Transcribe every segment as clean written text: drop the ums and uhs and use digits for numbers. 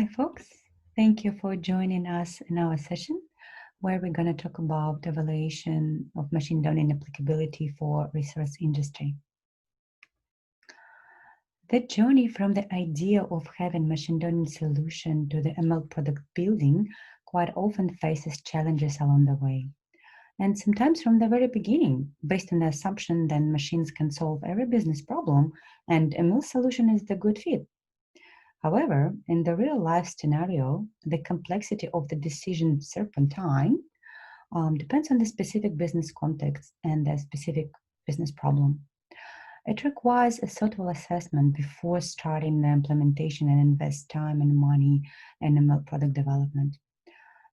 Hi, folks. Thank you for joining us in our session where we're going to talk about evaluation of machine learning applicability for resource industry. The journey from the idea of having machine learning solution to the ML product building quite often faces challenges along the way. And sometimes from the very beginning, based on the assumption that machines can solve every business problem and ML solution is the good fit. However, in the real-life scenario, the complexity of the decision serpentine depends on the specific business context and the specific business problem. It requires a thoughtful assessment before starting the implementation and invest time and money in ML product development.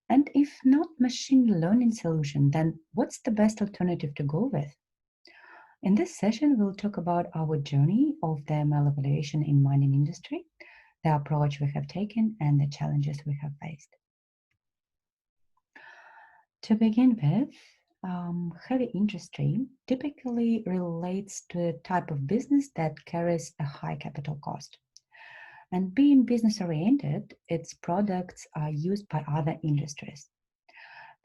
And if not machine learning solution, then what's the best alternative to go with? In this session, we'll talk about our journey of the ML evaluation in mining industry, the approach we have taken, and the challenges we have faced. To begin with, heavy industry typically relates to a type of business that carries a high capital cost. And being business-oriented, its products are used by other industries.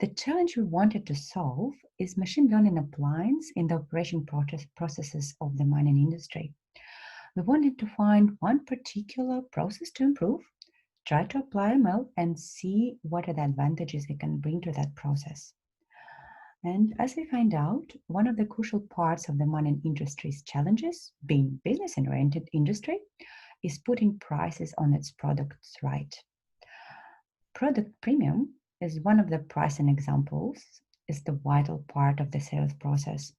The challenge we wanted to solve is machine learning appliance in the operation processes of the mining industry. We wanted to find one particular process to improve, try to apply ML, and see what are the advantages it can bring to that process. And as we find out, one of the crucial parts of the mining industry's challenges, being business-oriented industry, is putting prices on its products right. Product premium is one of the pricing examples, is the vital part of the sales process.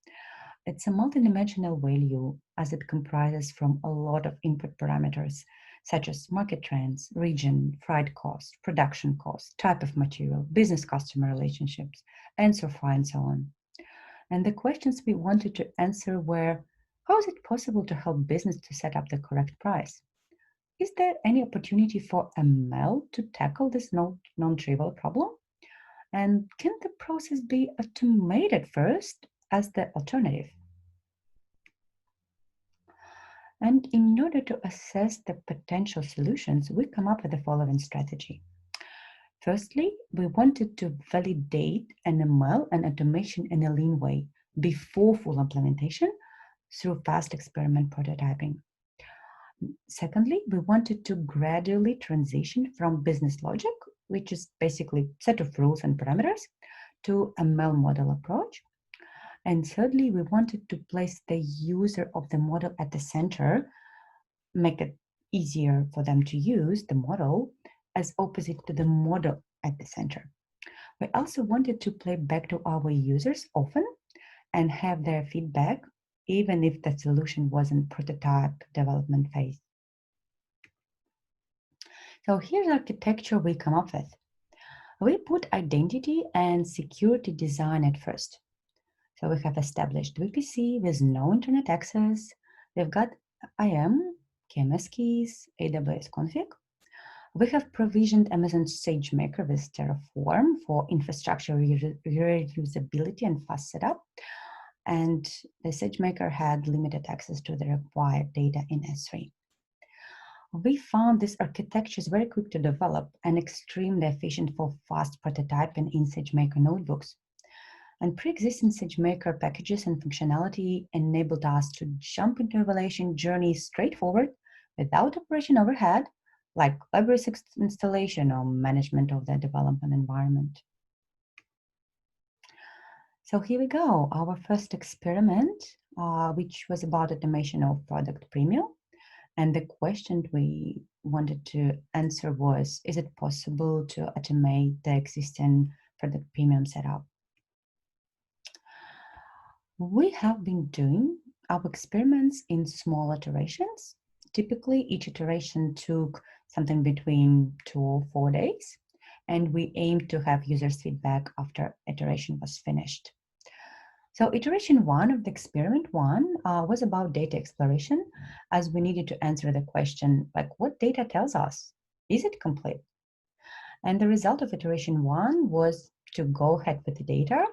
It's a multidimensional value as it comprises from a lot of input parameters, such as market trends, region, freight cost, production cost, type of material, business-customer relationships, and so forth and so on. And the questions we wanted to answer were, how is it possible to help business to set up the correct price? Is there any opportunity for ML to tackle this non-trivial problem? And can the process be automated first as the alternative? And in order to assess the potential solutions, we come up with the following strategy. Firstly, we wanted to validate an ML and automation in a lean way before full implementation through fast experiment prototyping. Secondly, we wanted to gradually transition from business logic, which is basically set of rules and parameters, to ML model approach. And thirdly, we wanted to place the user of the model at the center, make it easier for them to use the model as opposite to the model at the center. We also wanted to play back to our users often and have their feedback, even if the solution was in prototype development phase. So here's the architecture we come up with. We put identity and security design at first. So we have established VPC with no internet access. We've got IAM, KMS keys, AWS config. We have provisioned Amazon SageMaker with Terraform for infrastructure reusability and fast setup. And the SageMaker had limited access to the required data in S3. We found this architecture is very quick to develop and extremely efficient for fast prototyping in SageMaker notebooks. And pre-existing SageMaker packages and functionality enabled us to jump into evaluation journey straightforward without operation overhead, like library installation or management of the development environment. So here we go, our first experiment, which was about automation of product premium. And the question we wanted to answer was, is it possible to automate the existing product premium setup? We have been doing our experiments in small iterations. Typically, each iteration took something between 2 or 4 days, and we aimed to have users' feedback after iteration was finished. So iteration 1 of the experiment 1 was about data exploration, as we needed to answer the question, like, what data tells us? Is it complete? And the result of iteration 1 was to go ahead with the data,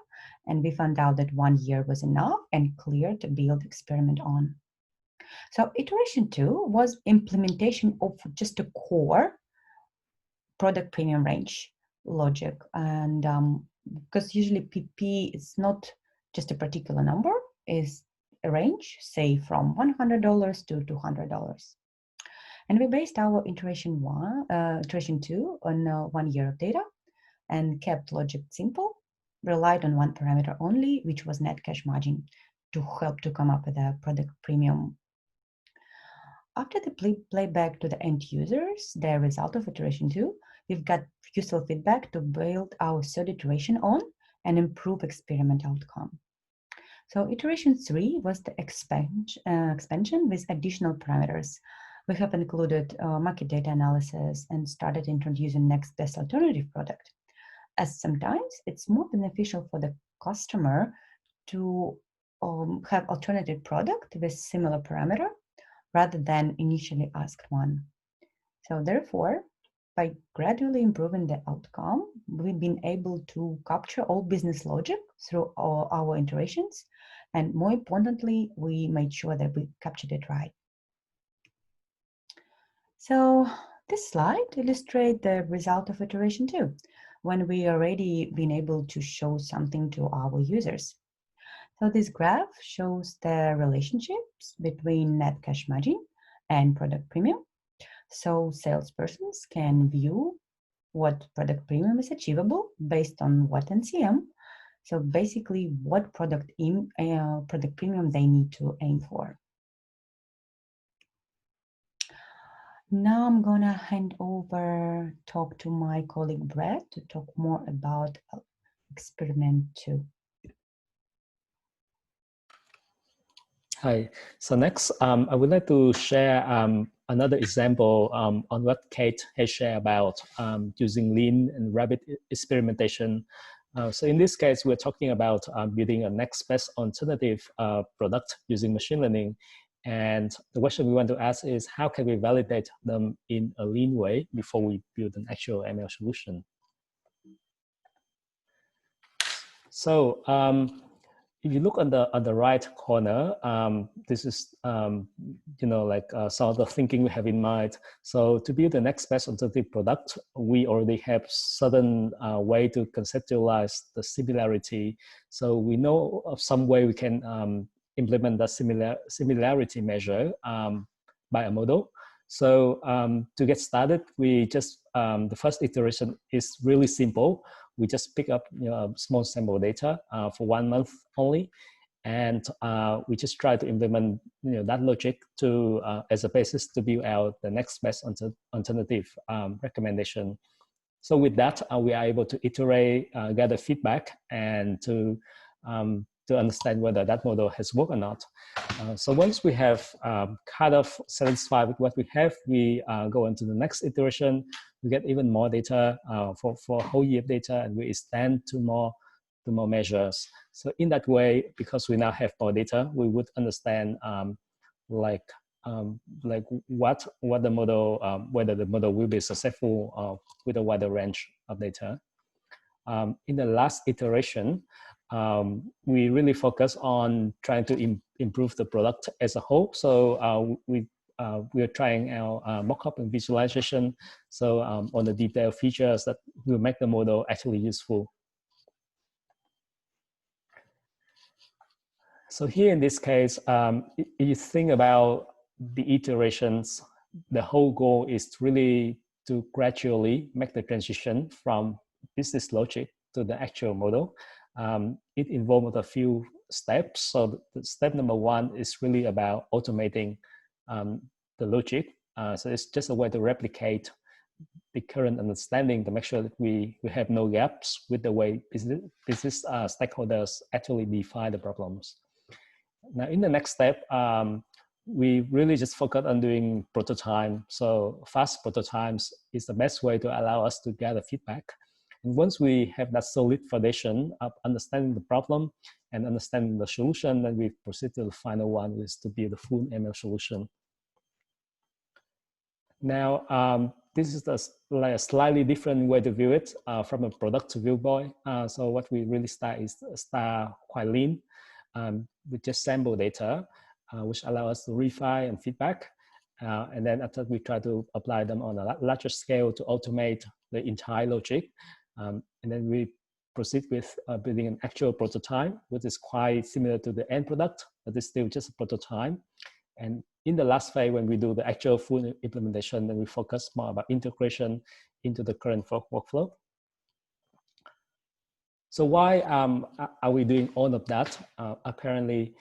and we found out that 1 year was enough and clear to build experiment on. So iteration 2 was implementation of just a core product premium range logic. And because usually PP is not just a particular number, is a range, say from $100 to $200. And we based our iteration 2 on 1 year of data and kept logic simple, relied on one parameter only, which was net cash margin, to help to come up with a product premium. After the playback to the end users, the result of iteration 2, we've got useful feedback to build our third iteration on and improve experiment outcome. So iteration 3 was the expansion with additional parameters. We have included market data analysis and started introducing next best alternative product, as sometimes it's more beneficial for the customer to have alternative product with similar parameter rather than initially asked one. So therefore, by gradually improving the outcome, we've been able to capture all business logic through our iterations. And more importantly, we made sure that we captured it right. So this slide illustrates the result of iteration 2, when we already been able to show something to our users. So this graph shows the relationships between net cash margin and product premium. So salespersons can view what product premium is achievable based on what NCM. So basically what product premium they need to aim for. Now I'm gonna hand over, talk to my colleague Brad to talk more about experiment 2. Hi, so next I would like to share another example on what Kate has shared about using lean and rapid experimentation. So in this case, we're talking about building a next best alternative product using machine learning. And the question we want to ask is, how can we validate them in a lean way before we build an actual ML solution? So if you look on the right corner, this is some of the thinking we have in mind. So to build the next best alternative product, we already have certain way to conceptualize the similarity. So we know of some way we can implement the similarity measure by a model. So to get started, we just the first iteration is really simple. We just pick up small sample data for 1 month only, and we just try to implement that logic to as a basis to build out the next best alternative recommendation. So with that, we are able to iterate, gather feedback, and to understand whether that model has worked or not. So once we have kind of satisfied with what we have, we go into the next iteration. We get even more data for a whole year of data, and we extend to more measures. So in that way, because we now have more data, we would understand what the model, whether the model will be successful with a wider range of data. In the last iteration, we really focus on trying to improve the product as a whole. So we are trying our mock-up and visualization. So on the detailed features that will make the model actually useful. So here in this case, if you think about the iterations, the whole goal is really to gradually make the transition from business logic to the actual model. It involved a few steps. So the step number 1 is really about automating the logic. So it's just a way to replicate the current understanding to make sure that we have no gaps with the way business stakeholders actually define the problems. Now, in the next step, we really just focus on doing prototype. So fast prototypes is the best way to allow us to gather feedback. And once we have that solid foundation of understanding the problem and understanding the solution, then we proceed to the final one, which is to build a full ML solution. Now, this is a slightly different way to view it from a product viewpoint. So what we really start quite lean. With just sample data, which allow us to refine and feedback. And then after we try to apply them on a larger scale to automate the entire logic. And then we proceed with building an actual prototype, which is quite similar to the end product, but it's still just a prototype. And in the last phase, when we do the actual full implementation, then we focus more about integration into the current workflow. So why are we doing all of that? Apparently,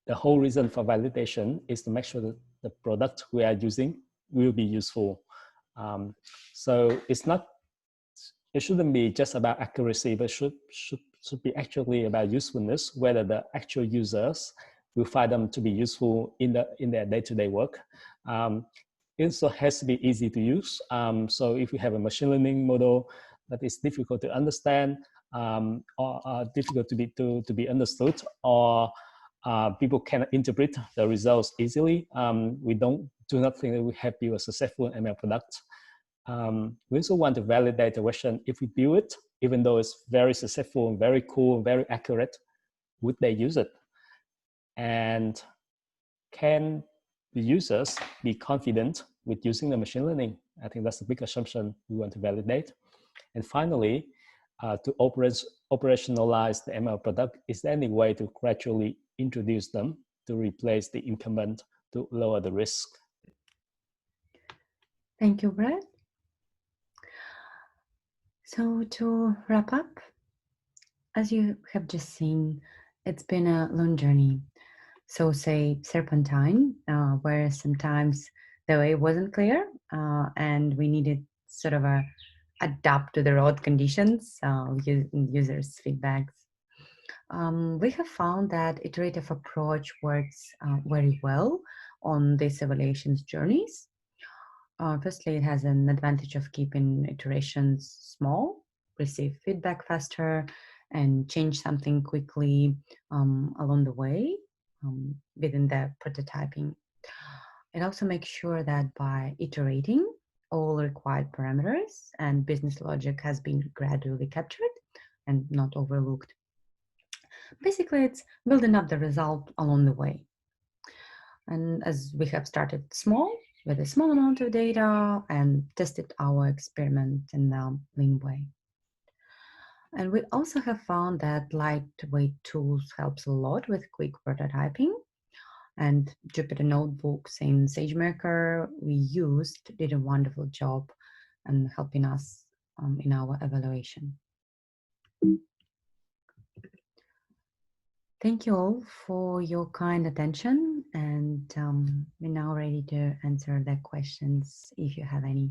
the whole reason for validation is to make sure that the product we are using will be useful. So it shouldn't be just about accuracy, but should be actually about usefulness, whether the actual users will find them to be useful in their day-to-day work. It also has to be easy to use. So if you have a machine learning model that is difficult to understand, or difficult to be understood, or people cannot interpret the results easily, we do not think that we have built a successful ML product. We also want to validate the question: if we build it, even though it's very successful and very cool and very accurate, would they use it? And can the users be confident with using the machine learning? I think that's a big assumption we want to validate. And finally, to operationalize the ML product, is there any way to gradually introduce them to replace the incumbent to lower the risk? Thank you, Brad. So to wrap up, as you have just seen, it's been a long journey. So say serpentine, where sometimes the way wasn't clear and we needed sort of adapt to the road conditions, users' feedbacks. We have found that iterative approach works very well on these evaluations journeys. Firstly, it has an advantage of keeping iterations small, receive feedback faster, and change something quickly along the way within the prototyping. It also makes sure that by iterating, all required parameters and business logic has been gradually captured and not overlooked. Basically, it's building up the result along the way. And as we have started small, with a small amount of data and tested our experiment in a lean way. And we also have found that lightweight tools helps a lot with quick prototyping. And Jupyter notebooks in SageMaker we used did a wonderful job in helping us in our evaluation. Thank you all for your kind attention, and we're now ready to answer the questions if you have any.